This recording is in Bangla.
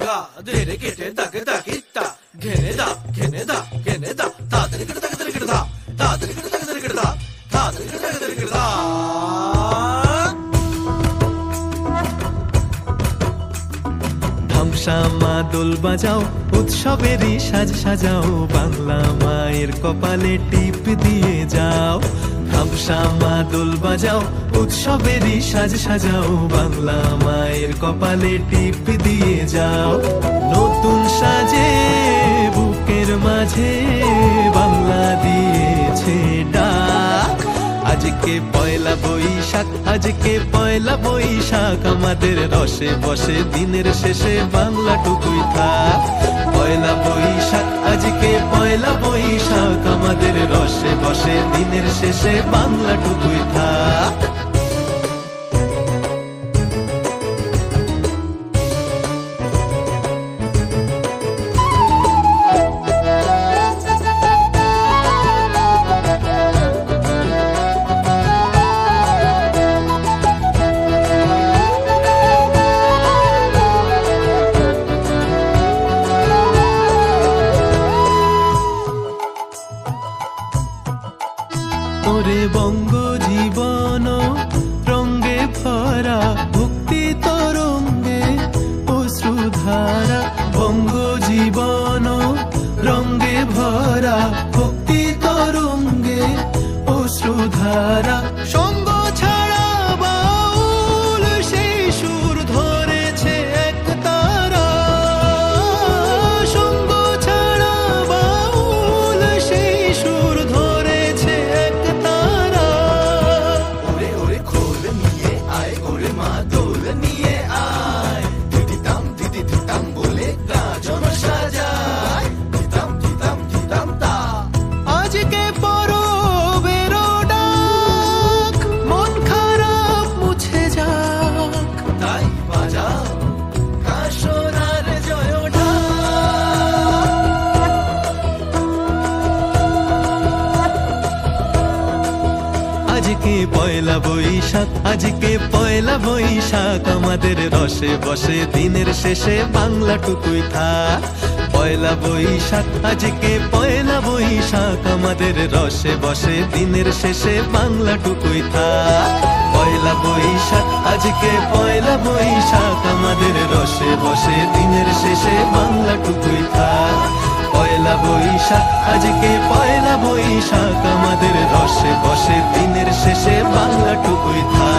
গা ধেরে কেটে তাকে তাকিতা ঘেনে দা ঘেনে দা ঘেনে দা তাড়াতাড়ি করে তাকে কেটে দা তাড়াতাড়ি করে তাকে কেটে দা তাড়াতাড়ি করে তাকে কেটে দা। ধামসামা দোল বাজাও উৎসবেরই সাজ সাজাও বাংলা মায়ের কপালে টিপ দিয়ে যাও। ধামসামা দোল বাজাও উৎসবেরই সাজ সাজাও বাংলা মায়ের কপালে টিপ দিয়ে যাও। নতুন সাজে বুকের মাঝে বাংলা দিয়েছে ডাক। আজকে পয়লা বৈশাখ আজকে পয়লা বৈশাখ আমাদের রসে বসে দিনের শেষে বাংলা টুকুই থাক। পয়লা বৈশাখ আজকে পয়লা বৈশাখ আমাদের রসে বসে দিনের শেষে বাংলা টুকুই থাক। ওরে বঙ্গ জীবন রঙ্গে ভরা ভক্তি তরঙ্গে অশ্রুধারা। বঙ্গ জীবন রঙ্গে ভরা ভক্তি তরঙ্গে অশ্রুধারা। সঙ্গ ছাড়া বাউল সেই সুর ধরেছে এক তারা। সঙ্গ ছাড়া বাউল সেই সুর ধরেছে এক তারা। ওরে ওরে খোল নিয়ে আয় ওরে মা দোল নিয়ে আয় দিদিতাম দিদিতাম বলে গাজন সাজায় দিতাম দিতাম দিতাম তা। আজকে পরবের ডাক মন খারাপ মুছে যাক। তাই বাজাও কাশরার জয় ঢাক। আজকে পয়লা বৈশাখ আজকে পয়লা বৈশাখ আমাদের রসে বসে দিনের শেষে বাংলা টুকুই থাক। পয়লা বৈশাখ আজকে পয়লা বৈশাখ আমাদের রসে বসে দিনের শেষে বাংলা টুকুই থাক। পয়লা বৈশাখ আজকে পয়লা বৈশাখ আমাদের রসে বসে দিনের শেষে বাংলা টুকুই থাক। পয়লা বৈশাখ আজকে পয়লা বৈশাখ আমাদের রসে বসে দিনের শেষে বাংলা টুকুই থাক।